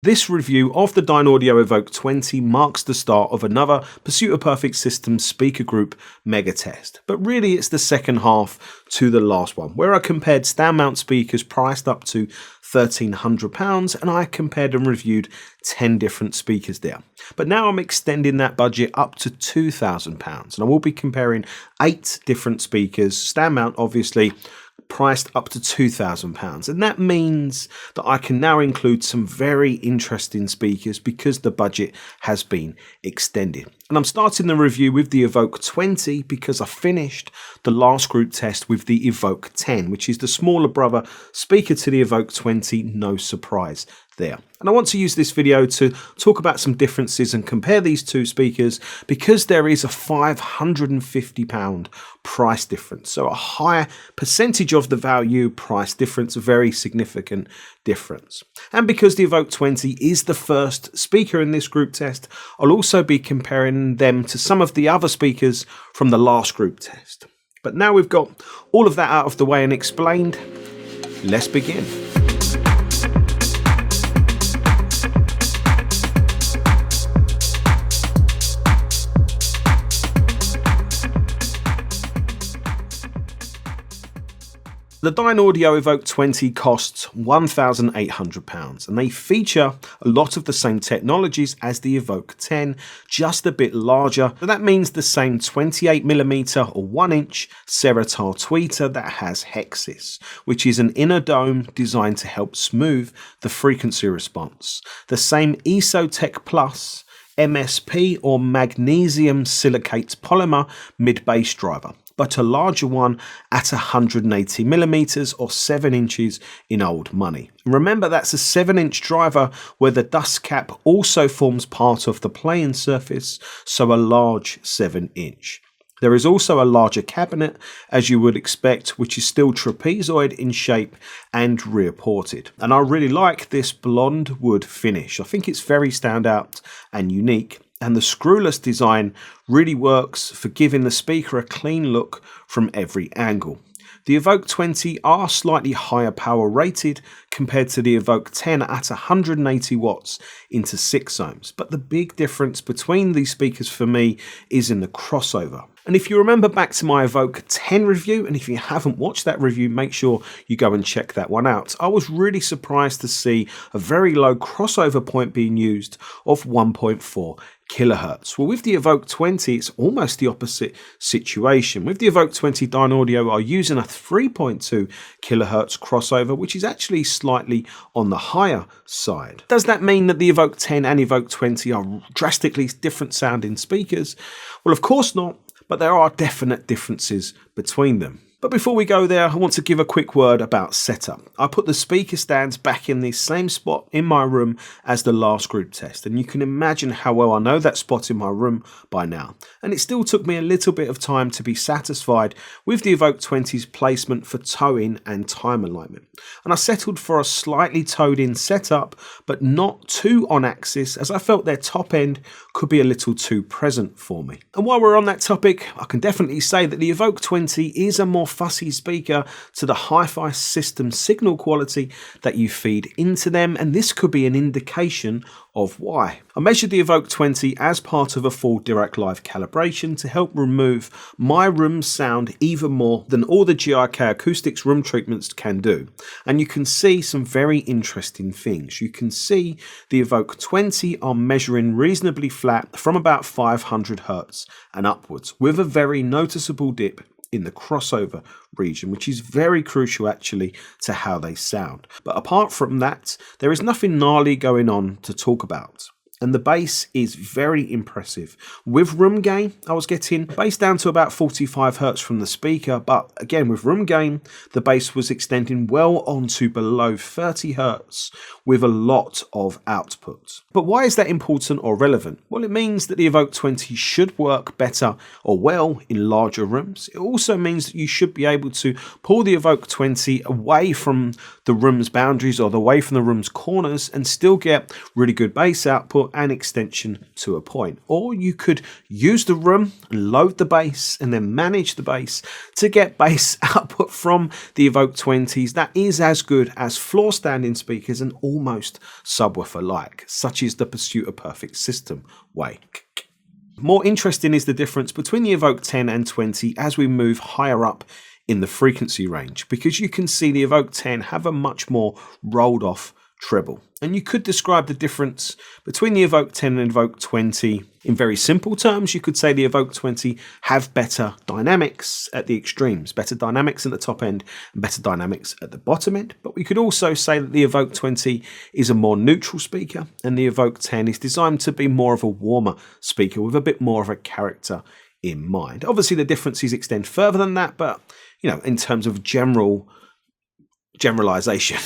This review of the Dynaudio EVOKE 20 marks the start of another Pursuit of Perfect Systems speaker group mega test, but really it's the second half to the last one, where I compared stand mount speakers priced up to £1,300 and I compared and reviewed 10 different speakers there. But now I'm extending that budget up to £2,000 and I will be comparing 8 different speakers, stand mount obviously, priced up to £2,000, and that means that I can now include some very interesting speakers because the budget has been extended. And I'm starting the review with the EVOKE 20 because I finished the last group test with the EVOKE 10, which is the smaller brother speaker to the EVOKE 20, no surprise there. And I want to use this video to talk about some differences and compare these two speakers because there is a £550 price difference. So a higher percentage of the value price difference, a very significant difference. And because the EVOKE 20 is the first speaker in this group test, I'll also be comparing them to some of the other speakers from the last group test. But now we've got all of that out of the way and explained, let's begin. The Dynaudio EVOKE 20 costs £1,800 and they feature a lot of the same technologies as the EVOKE 10, just a bit larger. So that means the same 28mm or 1-inch Cerotar tweeter that has Hexis, which is an inner dome designed to help smooth the frequency response. The same ESOTech Plus MSP or magnesium silicate polymer mid bass driver, but a larger one at 180mm or 7 inches in old money. Remember, that's a 7-inch driver where the dust cap also forms part of the playing surface, so a large 7-inch. There is also a larger cabinet, as you would expect, which is still trapezoid in shape and rear ported. And I really like this blonde wood finish. I think it's very standout and unique. And the screwless design really works for giving the speaker a clean look from every angle. The EVOKE 20 are slightly higher power rated compared to the EVOKE 10 at 180 watts into 6 ohms, but the big difference between these speakers for me is in the crossover. And if you remember back to my EVOKE 10 review, and if you haven't watched that review, make sure you go and check that one out. I was really surprised to see a very low crossover point being used of 1.4 kilohertz. Well, with the EVOKE 20, it's almost the opposite situation. With the EVOKE 20, Dynaudio are using a 3.2 kilohertz crossover, which is actually slightly on the higher side. Does that mean that the EVOKE 10 and EVOKE 20 are drastically different sounding speakers? Well, of course not, but there are definite differences between them. But before we go there, I want to give a quick word about setup. I put the speaker stands back in the same spot in my room as the last group test, and you can imagine how well I know that spot in my room by now. And it still took me a little bit of time to be satisfied with the EVOKE 20's placement for toe-in and time alignment. And I settled for a slightly toed-in setup, but not too on-axis, as I felt their top end could be a little too present for me. And while we're on that topic, I can definitely say that the EVOKE 20 is a more fussy speaker to the HiFi system signal quality that you feed into them, and this could be an indication of why. I measured the EVOKE 20 as part of a full direct live calibration to help remove my room sound even more than all the GIK acoustics room treatments can do. And you can see some very interesting things. You can see the EVOKE 20 are measuring reasonably flat from about 500 Hz and upwards, with a very noticeable dip in the crossover region, which is very crucial actually to how they sound. But apart from that, there is nothing gnarly going on to talk about. And the bass is very impressive. With room gain, I was getting bass down to about 45 Hz from the speaker, but again with room gain, the bass was extending well onto below 30 Hz with a lot of output. But why is that important or relevant? Well, it means that the EVOKE 20 should work better or well in larger rooms. It also means that you should be able to pull the EVOKE 20 away from the room's boundaries or away from the room's corners and still get really good bass output an extension to a point. Or you could use the room and load the bass and then manage the bass to get bass output from the Evoke 20s that is as good as floor standing speakers and almost subwoofer like, such as the Pursuit of Perfect system way. More interesting is the difference between the Evoke 10 and 20 as we move higher up in the frequency range, because you can see the Evoke 10 have a much more rolled off treble. And you could describe the difference between the Evoke 10 and Evoke 20 in very simple terms. You could say the Evoke 20 have better dynamics at the extremes, better dynamics at the top end and better dynamics at the bottom end. But we could also say that the Evoke 20 is a more neutral speaker and the Evoke 10 is designed to be more of a warmer speaker with a bit more of a character in mind. Obviously the differences extend further than that, but in terms of generalization.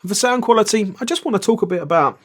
For sound quality, I just want to talk a bit about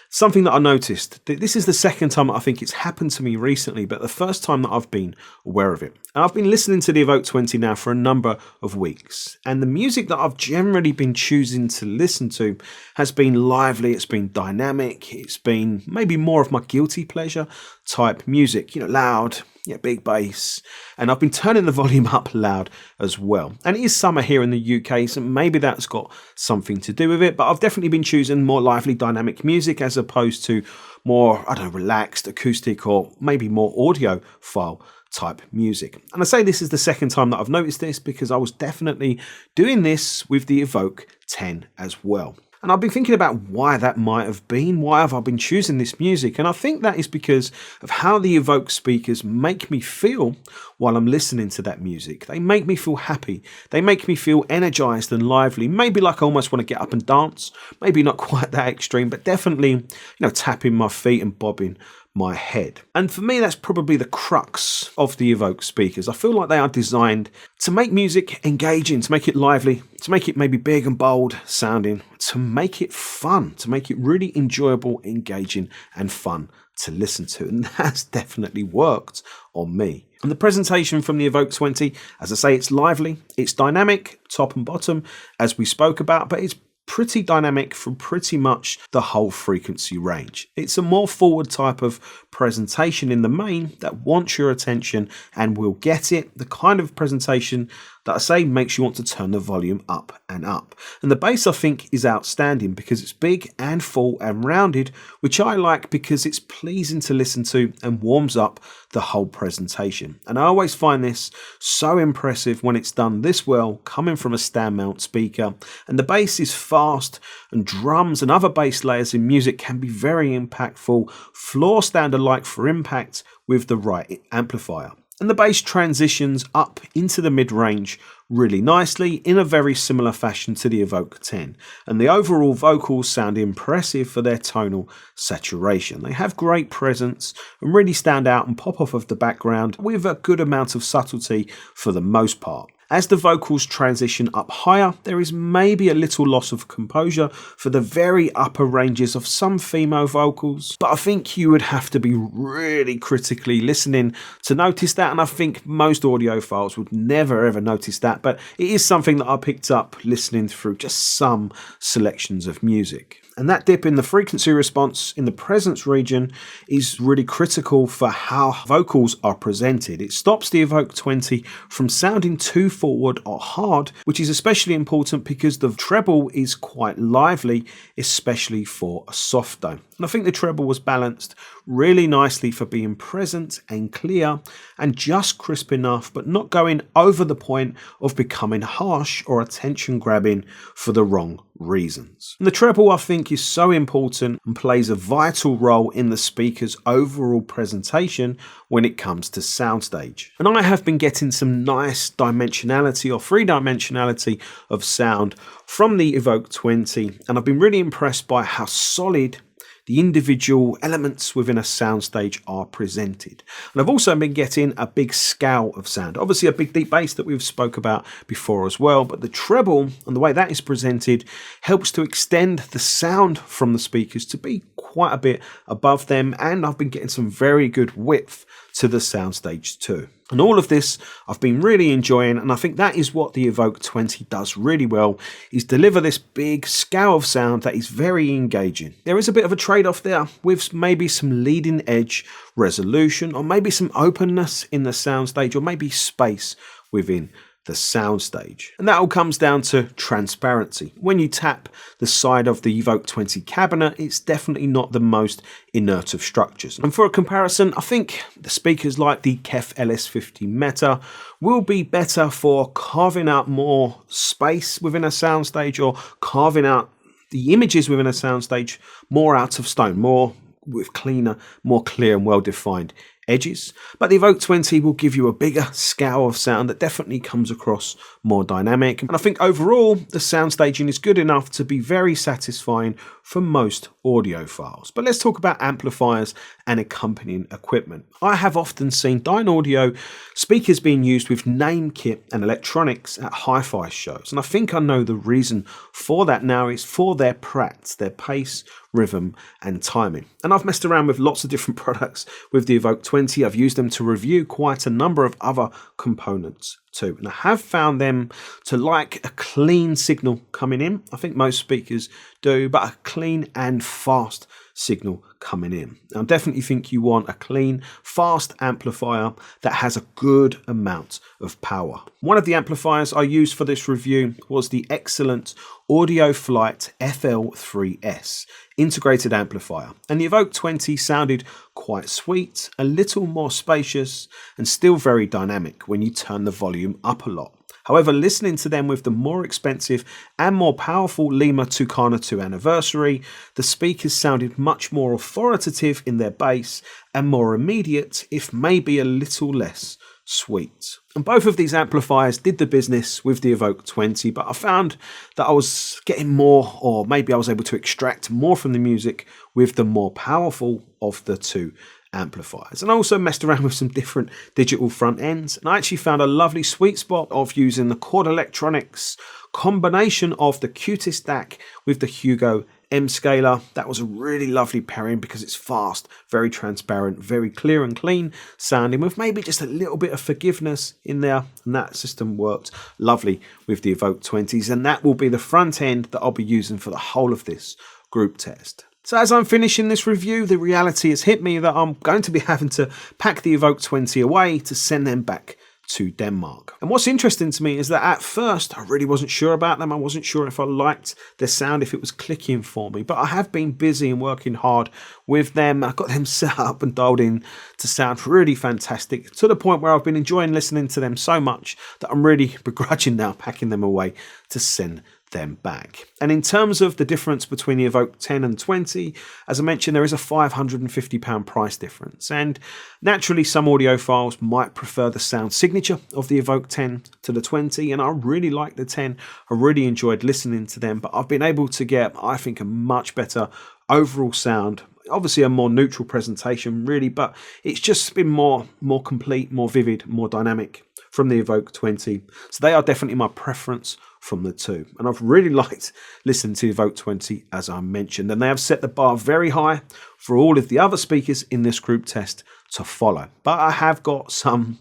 something that I noticed. This is the second time I think it's happened to me recently, but the first time that I've been aware of it. And I've been listening to the Evoke 20 now for a number of weeks, and the music that I've generally been choosing to listen to has been lively, it's been dynamic, it's been maybe more of my guilty pleasure type music, loud, big bass, and I've been turning the volume up loud as well. And it is summer here in the UK, so maybe that's got something to do with it, but I've definitely been choosing more lively dynamic music as opposed to more, relaxed acoustic or maybe more audiophile type music. And I say this is the second time that I've noticed this because I was definitely doing this with the Evoke 10 as well. And I've been thinking about why that might have been. Why have I been choosing this music? And I think that is because of how the Evoke speakers make me feel while I'm listening to that music. They make me feel happy. They make me feel energized and lively. Maybe like I almost want to get up and dance. Maybe not quite that extreme, but definitely, tapping my feet and bobbing my head. And for me, that's probably the crux of the Evoke speakers. I feel like they are designed to make music engaging, to make it lively, to make it maybe big and bold sounding, to make it fun, to make it really enjoyable, engaging and fun to listen to. And that's definitely worked on me. And the presentation from the Evoke 20, as I say, it's lively, it's dynamic, top and bottom, as we spoke about, but it's pretty dynamic from pretty much the whole frequency range. It's a more forward type of presentation in the main that wants your attention and will get it. The kind of presentation that I say makes you want to turn the volume up and up. And the bass I think is outstanding because it's big and full and rounded, which I like because it's pleasing to listen to and warms up the whole presentation. And I always find this so impressive when it's done this well, coming from a stand mount speaker. And the bass is fast, and drums and other bass layers in music can be very impactful, floor stand alike for impact with the right amplifier. And the bass transitions up into the mid-range really nicely in a very similar fashion to the Evoke 10. And the overall vocals sound impressive for their tonal saturation. They have great presence and really stand out and pop off of the background with a good amount of subtlety for the most part. As the vocals transition up higher, there is maybe a little loss of composure for the very upper ranges of some female vocals, but I think you would have to be really critically listening to notice that, and I think most audiophiles would never ever notice that, but it is something that I picked up listening through just some selections of music. And that dip in the frequency response in the presence region is really critical for how vocals are presented. It stops the Evoke 20 from sounding too forward or hard, which is especially important because the treble is quite lively, especially for a soft dome. And I think the treble was balanced really nicely for being present and clear and just crisp enough, but not going over the point of becoming harsh or attention grabbing for the wrong reasons. And the treble, I think, is so important and plays a vital role in the speaker's overall presentation when it comes to soundstage. And I have been getting some nice dimensionality or three-dimensionality of sound from the Evoke 20, and I've been really impressed by how solid the individual elements within a soundstage are presented. And I've also been getting a big scale of sound, obviously a big deep bass that we've spoke about before as well, but the treble and the way that is presented helps to extend the sound from the speakers to be quite a bit above them, and I've been getting some very good width to the soundstage too. And all of this I've been really enjoying, and I think that is what the Evoke 20 does really well, is deliver this big scale of sound that is very engaging. There is a bit of a trade-off there with maybe some leading edge resolution, or maybe some openness in the soundstage, or maybe space within the soundstage. And that all comes down to transparency. When you tap the side of the Evoke 20 cabinet, it's definitely not the most inert of structures. And for a comparison, I think the speakers like the KEF LS50 Meta will be better for carving out more space within a soundstage, or carving out the images within a soundstage more out of stone, more with cleaner, more clear and well-defined edges. But the Evoke 20 will give you a bigger scale of sound that definitely comes across more dynamic. And I think overall, the sound staging is good enough to be very satisfying for most audiophiles. But let's talk about amplifiers and accompanying equipment. I have often seen Dynaudio speakers being used with name kit and electronics at hi-fi shows. And I think I know the reason for that now is for their prats, their pace, rhythm and timing. And I've messed around with lots of different products with the Evoke 20. I've used them to review quite a number of other components too, and I have found them to like a clean signal coming in. I think most speakers do, but a clean and fast signal coming in. I definitely think you want a clean, fast amplifier that has a good amount of power. One of the amplifiers I used for this review was the excellent AudioFlight FL3S integrated amplifier, and the Evoke 20 sounded quite sweet, a little more spacious, and still very dynamic when you turn the volume up a lot. However, listening to them with the more expensive and more powerful Lima Tucana 2 Anniversary, the speakers sounded much more authoritative in their bass and more immediate, if maybe a little less sweet. And both of these amplifiers did the business with the Evoke 20, but I found that I was getting more, or maybe I was able to extract more from the music with the more powerful of the two amplifiers. And I also messed around with some different digital front ends, and I actually found a lovely sweet spot of using the Chord Electronics combination of the Qtis DAC with the Hugo M scaler. That was a really lovely pairing because it's fast, very transparent, very clear and clean sounding, with maybe just a little bit of forgiveness in there, and that system worked lovely with the Evoke 20s, and that will be the front end that I'll be using for the whole of this group test. So as I'm finishing this review, the reality has hit me that I'm going to be having to pack the Evoke 20 away to send them back to Denmark. And what's interesting to me is that at first I really wasn't sure about them. I wasn't sure if I liked their sound, if it was clicking for me, but I have been busy and working hard with them. I got them set up and dialed in to sound really fantastic, to the point where I've been enjoying listening to them so much that I'm really begrudging now packing them away to send them back. And in terms of the difference between the Evoke 10 and 20, as I mentioned, there is a £550 price difference, and naturally some audiophiles might prefer the sound signature of the Evoke 10 to the 20, and I really like the 10. I really enjoyed listening to them, but I've been able to get, I think, a much better overall sound, obviously a more neutral presentation really, but it's just been more complete, more vivid, more dynamic from the Evoke 20. So they are definitely my preference from the two, and I've really liked listening to the Evoke 20, as I mentioned, and they have set the bar very high for all of the other speakers in this group test to follow. But I have got some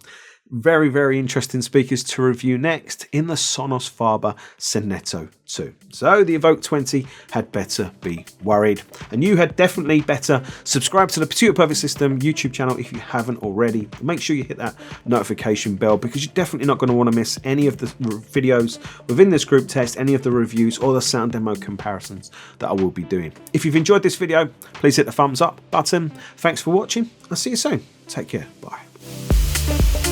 very, very interesting speakers to review next in the Sonus Faber Sonetto 2. So the Evoke 20 had better be worried, and you had definitely better subscribe to the Pursuit of Perfect System YouTube channel if you haven't already. Make sure you hit that notification bell, because you're definitely not going to want to miss any of the videos within this group test, any of the reviews or the sound demo comparisons that I will be doing. If you've enjoyed this video, please hit the thumbs up button. Thanks for watching. I'll see you soon. Take care. Bye.